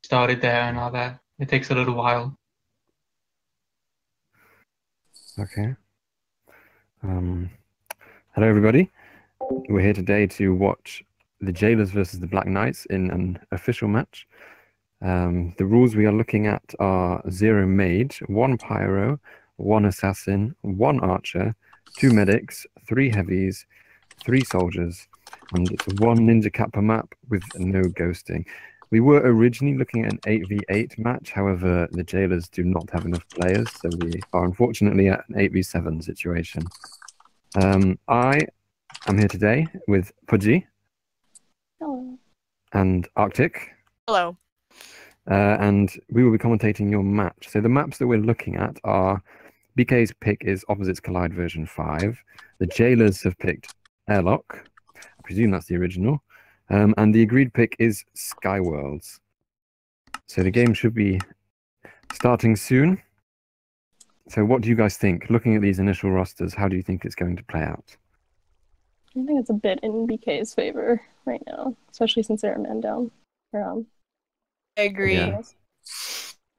started there and are there. It takes a little while. Okay. Hello, everybody. We're here today to watch the Jailors versus the Black Knights in an official match. The rules we are looking at are 0 mage, 1 pyro, 1 assassin, 1 archer, 2 medics, 3 heavies, 3 soldiers, and it's 1 ninja cap per map with no ghosting. We were originally looking at an 8v8 match, however, the Jailors do not have enough players, so we are unfortunately at an 8v7 situation. I am here today with Pudgy. Hello. And Arctic. Hello. And we will be commentating your match. So the maps that we're looking at are BK's pick is Opposites Collide version 5. The Jailors have picked Airlock. I presume that's the original. And the agreed pick is Skyworlds. So the game should be starting soon. So what do you guys think? Looking at these initial rosters, how do you think it's going to play out? I think it's a bit in BK's favor right now, especially since they're a man down. I agree. Yeah.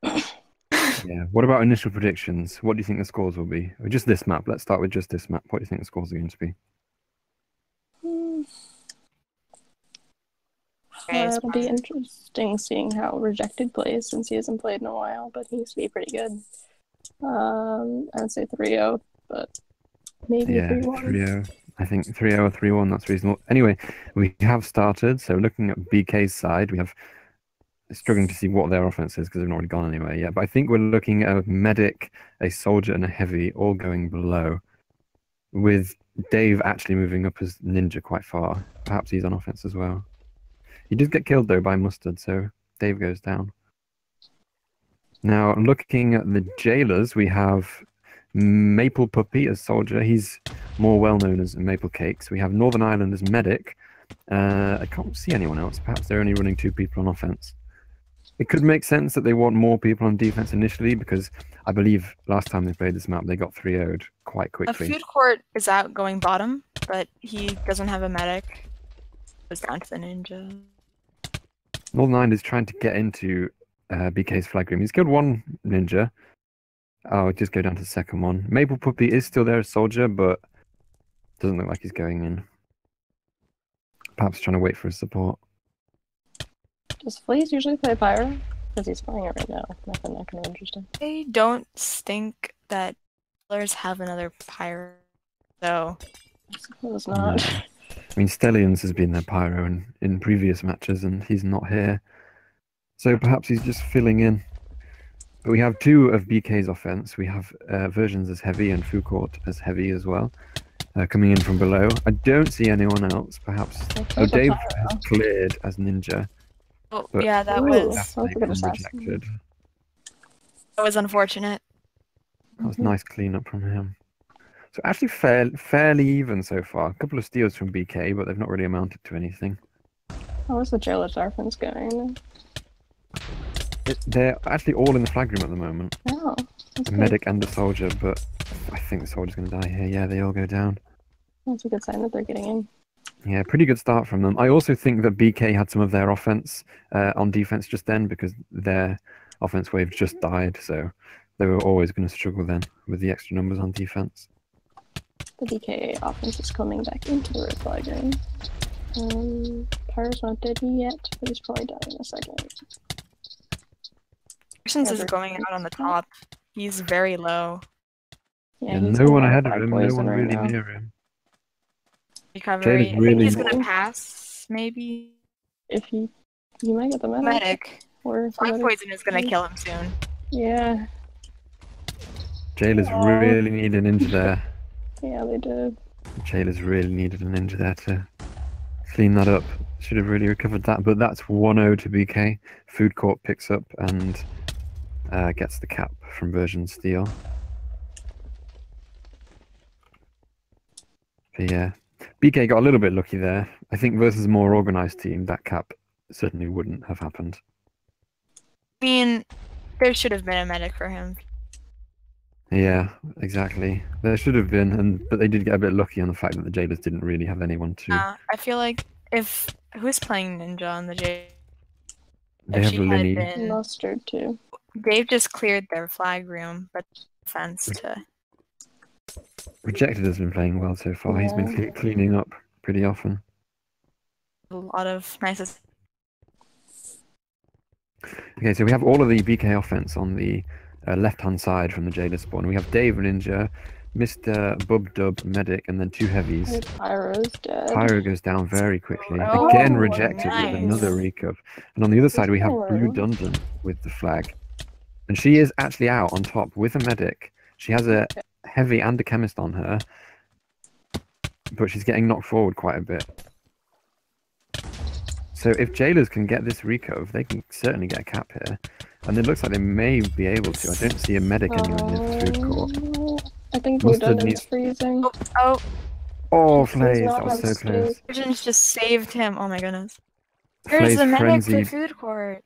Yeah. What about initial predictions? What do you think the scores will be? Or just this map. Let's start with just this map. What do you think the scores are going to be? It'll be interesting seeing how Rejeqted plays since he hasn't played in a while, but he used to be pretty good. I'd say 3-0, but maybe 3-1. 3-0. I think 3-0 or 3-1, that's reasonable. Anyway, we have started. So looking at BK's side, we have struggling to see what their offense is because they've not really gone anywhere yet. But I think we're looking at a medic, a soldier, and a heavy all going below, with Dave actually moving up as ninja quite far. Perhaps he's on offense as well. He did get killed though by Mustard, so Dave goes down. Now looking at the Jailors, we have Maple Puppy as soldier. He's more well known as Maple Cakes. We have Northern Ireland as medic. I can't see anyone else. Perhaps they're only running 2 people on offense. It could make sense that they want more people on defense initially because I believe last time they played this map they got 3-0'd quite quickly. Foodcourt is out going bottom, but he doesn't have a medic. Goes down to the ninja. Northern Ireland is trying to get into BK's flag room. He's killed 1 ninja. Oh, just go down to the second one. Maple Puppy is still there as soldier, but doesn't look like he's going in. Perhaps trying to wait for his support. Does Flaze usually play Pyro? Because he's playing it right now. Nothing that kind of interesting. I don't think that Jailors have another pyro, so I suppose not. Yeah. I mean, Stellions has been their pyro in previous matches, and he's not here. So perhaps he's just filling in. But we have 2 of BK's offense. We have versions as heavy and Foodcourt as heavy as well, coming in from below. I don't see anyone else. Perhaps. Oh, Dave has cleared as ninja. Oh, yeah, that was Rejeqted. That was unfortunate. That was nice cleanup from him. So actually fairly even so far. A couple of steals from BK, but they've not really amounted to anything. How is the Jailors offense going? They're actually all in the flag room at the moment. Oh, a medic and a soldier, but I think the soldier's going to die here. Yeah, they all go down. That's a good sign that they're getting in. Yeah, pretty good start from them. I also think that BK had some of their offense on defense just then because their offense wave just died, so they were always going to struggle then with the extra numbers on defense. The BK offense is coming back into the red flag room. Pyro's not dead yet, but he's probably dying in a second. Parsons is going out on the top. He's very low. Yeah, no one ahead of him, no one really near him. Recovery. I think he's gonna pass, maybe. If he might get the medic. Or Flag poison is gonna kill him soon. Yeah. Jailors really need a ninja there. Yeah, they did. Jailors really needed a ninja there to clean that up. Should have really recovered that, but that's 1-0 to BK. Foodcourt picks up and gets the cap from Version Steel. But yeah, BK got a little bit lucky there. I think versus a more organised team, that cap certainly wouldn't have happened. I mean, there should have been a medic for him. Yeah, exactly. There should have been, but they did get a bit lucky on the fact that the Jailors didn't really have anyone to. I feel like if who's playing ninja on the J? They if have she had Linny. been. Mustard too. They've just cleared their flag room, but offense to. Rejeqted has been playing well so far. He's been cleaning up pretty often. A lot of nice. Okay, so we have all of the BK offense on the left-hand side from the Jailor spawn. We have Dave Ninja, Mr. Bub Dub Medic, and then 2 heavies. Pyro's dead. Pyro goes down very quickly. Oh, Again, nice. Rejeqted with another recov. And on the other side, we have Blue Dundon with the flag. And she is actually out on top with a medic. She has a heavy and a chemist on her, but she's getting knocked forward quite a bit. So if Jailors can get this recov, they can certainly get a cap here. And it looks like they may be able to. I don't see a medic anywhere near food court. I think Blue Mustard Dundon's needs- freezing. Oh, Oh, He's Flays, not that was so on close. stage. Virgins just saved him. Oh my goodness. Here's Flays the medic for frenzied, food court.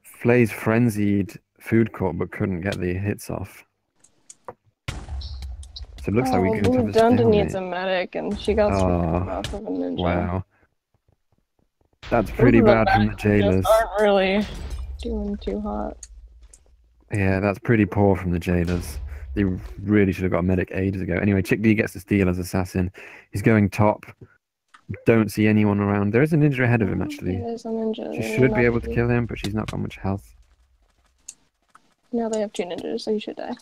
Flays frenzied food court, but couldn't get the hits off. So it looks like we could Blue have a Dundon needs a stalemate. medic, and she got struck Oh, in the mouth of a ninja. Wow. That's pretty Both of the bad from the backs Jailors. just aren't really doing too hot. Yeah, that's pretty poor from the Jailors. They really should have got a medic ages ago. Anyway, Chick D gets the steal as assassin. He's going top. Don't see anyone around. There is a ninja ahead of him, actually. There's a ninja. She They should will be not able to kill him, but she's not got much health. Now they have 2 ninjas, so he should die.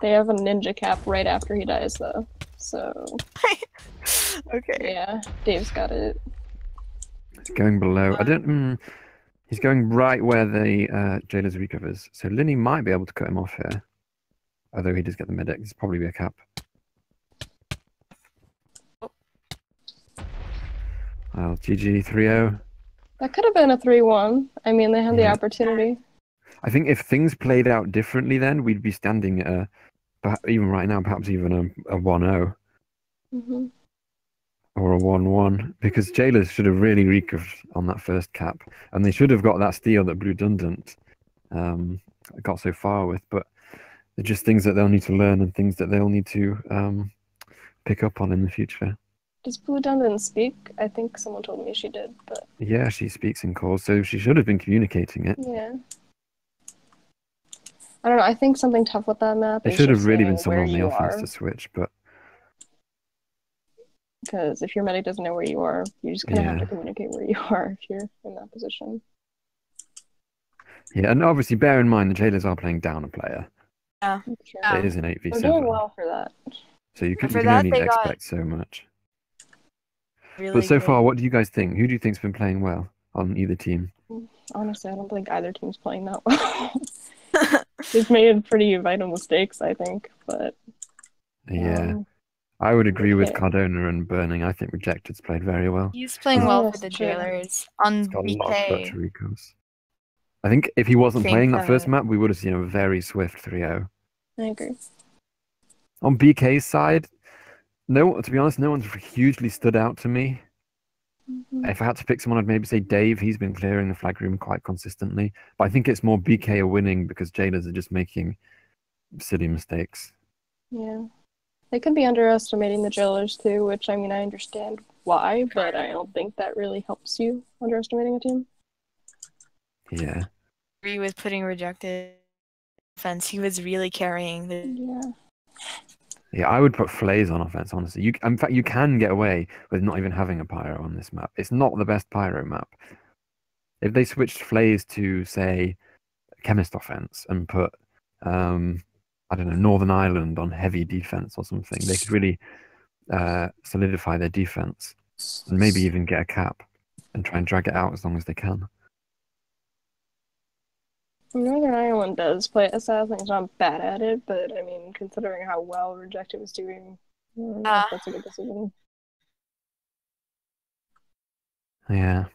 They have a ninja cap right after he dies, though. So, Okay. yeah, Dave's got it. He's going below. I don't. He's going right where the Jailors recovers. So Linny might be able to cut him off here. Although he does get the medic. There's probably be a cap. Well, GG 3-0. That could have been a 3-1. I mean, they had the Yeah. opportunity. I think if things played out differently, then we'd be standing at even right now, perhaps even a 1-0 Hmm. or a 1-1, because Jailors should have really recovered on that first cap, and they should have got that steal that Blue Dundant got so far with. But they're just things that they'll need to learn and things that they'll need to pick up on in the future. Does Blue Dundon speak? I think someone told me she did, but Yeah, she speaks in calls, so she should have been communicating it. yeah. I don't know. I think something tough with that map There is should have just really been knowing someone where on the you offense are. to switch, but Because if your medic doesn't know where you are, you just kind of have Yeah. to communicate where you are if you're in that position. yeah, and obviously bear in mind the Jailors are playing down a player. Yeah. Sure. Yeah. It is an They're 8v7. doing well for that. So you can, For you can that, only they got expect so much. Really But so good. far, what do you guys think? Who do you think's been playing well on either team? Honestly, I don't think either team's playing that well. They've made pretty vital mistakes, I think, but Yeah, I would agree with okay. Cardona and Burning. I think Rejeqted's played very well. He's playing Oh, well yes, for the true. Jailors. On He's got a lot of clutch BK, recos. I think if he wasn't think playing that first that- map, we would have seen a very swift 3-0. I agree. On BK's side, no, to be honest, no one's hugely stood out to me. Mhm. If I had to pick someone, I'd maybe say Dave. He's been clearing the flag room quite consistently. But I think it's more BK are winning because Jailors are just making silly mistakes. Yeah. They could be underestimating the Jailors too, which I mean I understand why, but I don't think that really helps you underestimating a team. Yeah. agree with putting Rejeqted offense. He was really carrying the. Yeah. Yeah, I would put Flays on offense, honestly. In fact, you can get away with not even having a pyro on this map. It's not the best pyro map. If they switched Flays to, say, Chemist offense and put, I don't know, Northern Ireland on heavy defense or something, they could really solidify their defense and maybe even get a cap and try and drag it out as long as they can. Northern Ireland does play assassin. He's not bad at it, but I mean, considering how well Rejeqted was doing, I don't know if that's a good decision. Yeah.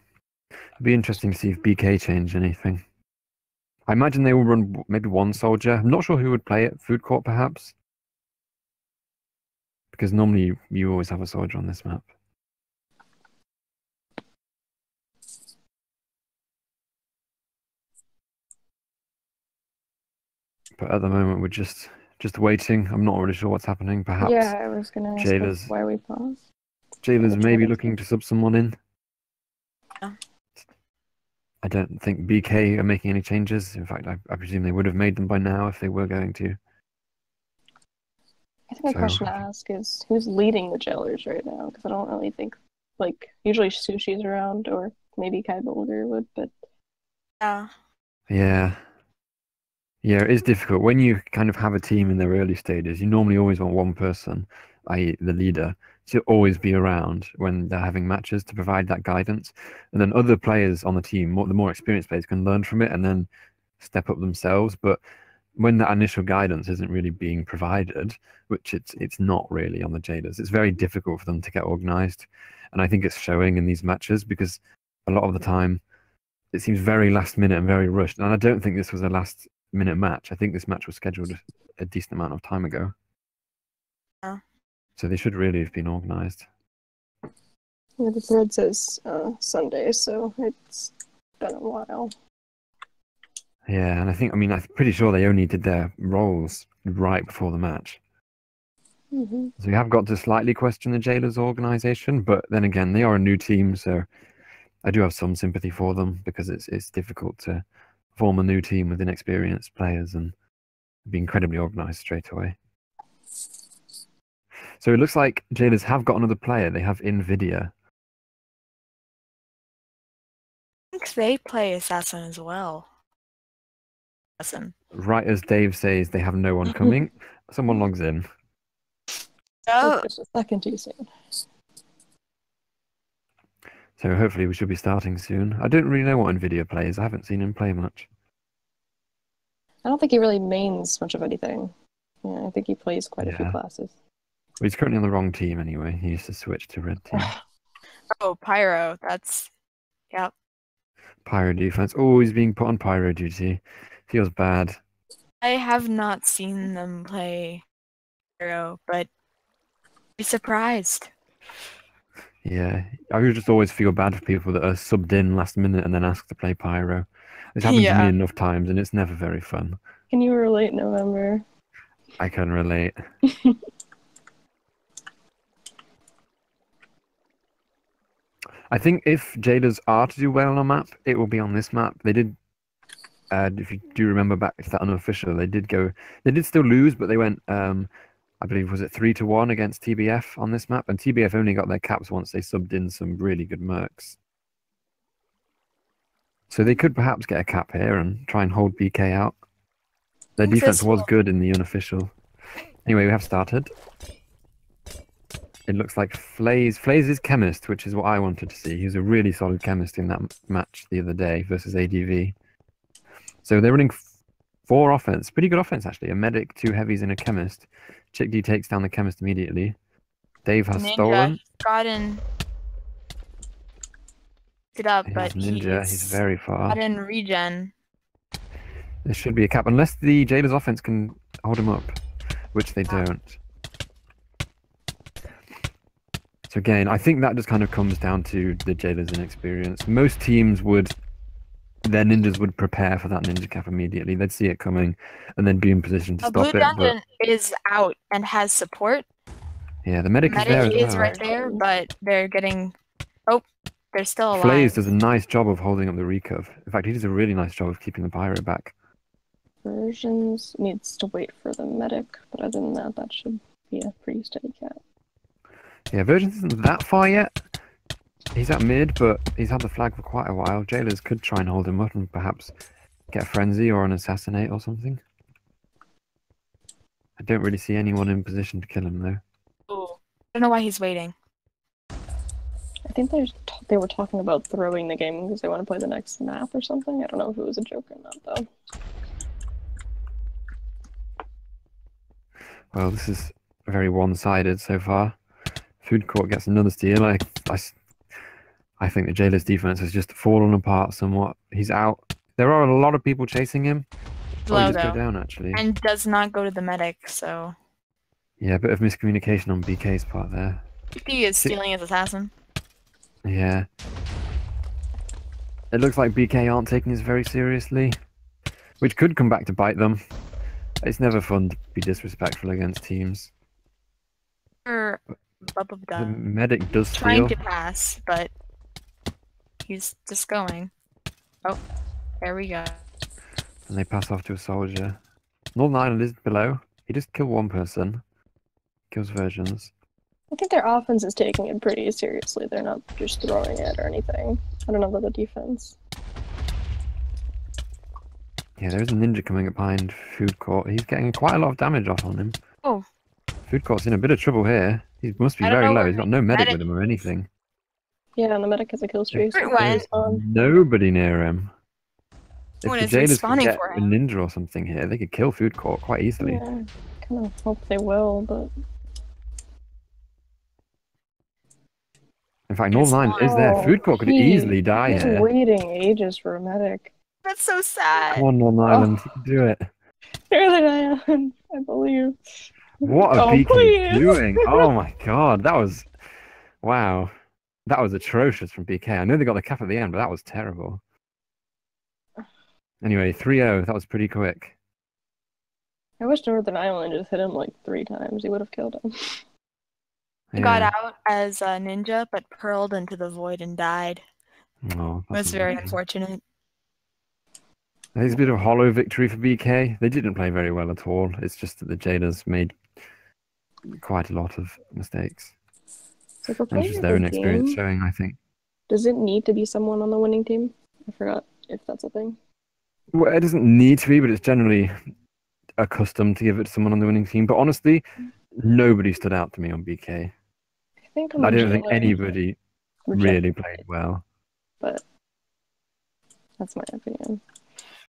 It'd be interesting to see if BK change anything. I imagine they will run maybe one soldier. I'm not sure who would play it. Foodcourt, perhaps? Because normally you always have a soldier on this map. But at the moment, we're just waiting. I'm not really sure what's happening. Perhaps Yeah, I was gonna ask Jailors. why we paused. Jailors Which may be one is looking to sub someone in. Yeah. I don't think BK are making any changes. In fact, I presume they would have made them by now if they were going to. I think a question to ask is who's leading the Jailors right now? Because I don't really think, like, usually Sushi's around, or maybe Kai Bulger would, but Yeah. Yeah. Yeah, it is difficult. When you kind of have a team in their early stages, you normally always want one person, i.e. the leader, to always be around when they're having matches to provide that guidance. And then other players on the team, the more experienced players, can learn from it and then step up themselves. But when that initial guidance isn't really being provided, which it's not really on the Jailors, it's very difficult for them to get organized. And I think it's showing in these matches because a lot of the time it seems very last minute and very rushed. And I don't think this was a last minute match. I think this match was scheduled a decent amount of time ago. Yeah. So they should really have been organized. yeah, the thread says Sunday, so it's been a while. Yeah, and I'm pretty sure they only did their roles right before the match. Mm-hmm. So we have got to slightly question the Jailors organization, but then again, they are a new team, so I do have some sympathy for them because it's difficult to form a new team with inexperienced players and be incredibly organized straight away. So it looks like Jailors have got another player. They have Nvidia. I think they play Assassin as well. Assassin. Right as Dave says they have no one coming, someone logs in. Oh, Just a second too soon. So hopefully we should be starting soon. I don't really know what Nvidia plays. I haven't seen him play much. I don't think he really mains much of anything. Yeah, I think he plays quite a few Yeah. classes. Well, he's currently on the wrong team anyway. He used to switch to red team. oh, Pyro. That's yep. Pyro defense. Oh, he's being put on pyro duty. Feels bad. I have not seen them play Pyro, but be surprised. Yeah, I would just always feel bad for people that are subbed in last minute and then asked to play pyro. It's happened to Yeah. me enough times, and it's never very fun. Can you relate, November? I can relate. I think if Jailors are to do well on a map, it will be on this map. They did, if you do remember back to that unofficial, they did still lose, but they went, I believe, was it 3-1 against TBF on this map? And TBF only got their caps once they subbed in some really good mercs. So they could perhaps get a cap here and try and hold BK out. Their defense was good in the unofficial. Anyway, we have started. It looks like Flaze is chemist, which is what I wanted to see. He was a really solid chemist in that match the other day versus ADV. So they're running 4 offense. Pretty good offense, actually. A medic, 2 heavies, and a chemist. Chick D takes down the chemist immediately. Dave has Ninja stolen. got in. It up, He's but Ninja. He's very far. got in regen. There should be a cap, unless the Jailors offense can hold him up, which they don't. So again, I think that just kind of comes down to the Jailors' inexperience. Most teams their ninjas would prepare for that ninja cap immediately. They'd see it coming and then be in position to Blue stop it. Dungeon is out and has support. Yeah, the medic is there as Medic is well. right there, but they're getting. Oh, they're still alive. Flaze does a nice job of holding up the recov. In fact, he does a really nice job of keeping the pyro back. Versions needs to wait for the medic, but other than that, that should be a pretty steady cap. Yeah, Virgins isn't that far yet. He's at mid, but he's had the flag for quite a while. Jailors could try and hold him up and perhaps get a frenzy or an assassinate or something. I don't really see anyone in position to kill him though. Ooh. I don't know why he's waiting. I think they were talking about throwing the game because they want to play the next map or something. I don't know if it was a joke or not, though. Well, this is very one-sided so far. Foodcourt gets another steal. I think the Jailors' defense has just fallen apart somewhat. He's out. There are a lot of people chasing him. Low, He just go though. down, actually. And does not go to the medic, so. Yeah, a bit of miscommunication on BK's part there. He is stealing his assassin. Yeah. It looks like BK aren't taking this very seriously, which could come back to bite them. It's never fun to be disrespectful against teams. Or The medic does trying steal. to pass, but he's just going. Oh, there we go. And they pass off to a soldier. Northern Ireland is below. He just killed one person. Kills versions. I think their offense is taking it pretty seriously. They're not just throwing it or anything. I don't know about the defense. Yeah, there's a ninja coming up behind Foodcourt. He's getting quite a lot of damage off on him. Oh. Foodcourt's in a bit of trouble here. He must be I don't very know low. where He's got no medic medic with him or anything. Yeah, and the medic has a kill streak. So Went. he's on. Nobody near him. If One the is Jailors could respawning get for a him. ninja or something here, they could kill Foodcourt quite easily. Yeah, kind of hope they will, but In fact, Northern Ireland is there. Oh, Foodcourt could he- easily die he's here. waiting ages for a medic. That's so sad. Come on, Northern Ireland. You can do it. Northern Ireland, I believe. What a Oh, BK please. doing? Oh my god, that was... Wow. That was atrocious from BK. I know they got the cap at the end, but that was terrible. Anyway, 3-0. That was pretty quick. I wish Northern Ireland just hit him like 3 times. He would have killed him. He got out as a ninja, but purled into the void and died. Oh, It was very unfortunate. It's a bit of a hollow victory for BK. They didn't play very well at all. It's just that the Jailors made quite a lot of mistakes. So for And playing it's just as their a inexperience team, showing, I think. does it need to be someone on the winning team? I forgot if that's a thing. Well, it doesn't need to be, but it's generally accustomed to give it to someone on the winning team. But honestly, nobody stood out to me on BK. I think on I the don't think Jailers, anybody really played well. but that's my opinion.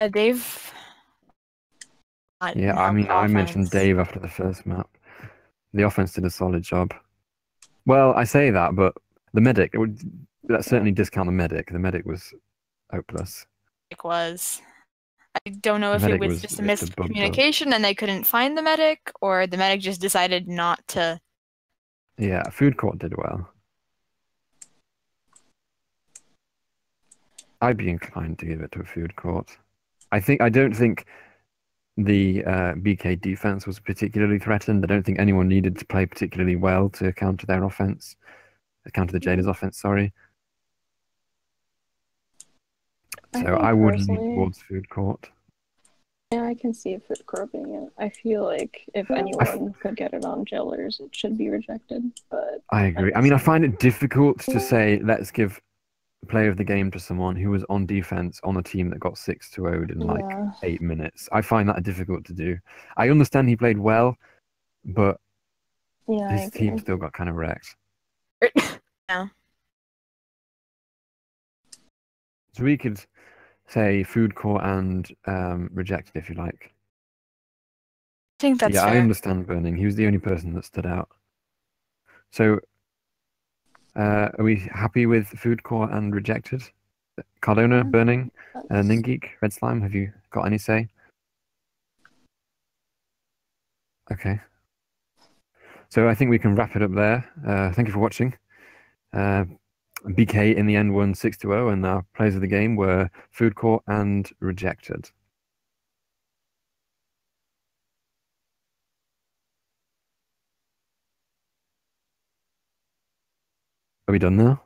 They've. Yeah, I mean, I mentioned Dave after the first map. The offense did a solid job. Well, I say that, but the medic, that certainly discount the medic. The medic was hopeless. It was. I don't know The if it medic was was just a just a bug. miscommunication and they couldn't find the medic, or the medic just decided not to. Yeah, Foodcourt did well. I'd be inclined to give it to a Foodcourt. I don't think the BK defense was particularly threatened. I don't think anyone needed to play particularly well to counter their offense. Counter the Jailors' offense, sorry. So I would lean towards Foodcourt. Yeah, I can see Foodcourt being it. I feel like if anyone could get it on Jailors, it should be Rejeqted. But I agree. I mean, I find it difficult to say, let's give player of the game to someone who was on defense on a team that got 6-0'd in like 8 minutes. I find that difficult to do. I understand he played well, but his team still got kind of wrecked. Yeah. So we could say Foodcourt and Rejeqted if you like. I think that's yeah, fair. I understand Burning. He was the only person that stood out. So are we happy with Foodcourt and Rejeqted? Cardona, Burning, Ningeek, Red Slime, have you got any say? Okay. So I think we can wrap it up there. Thank you for watching. BK in the end won 6-0, and our players of the game were Foodcourt and Rejeqted. Are we done now?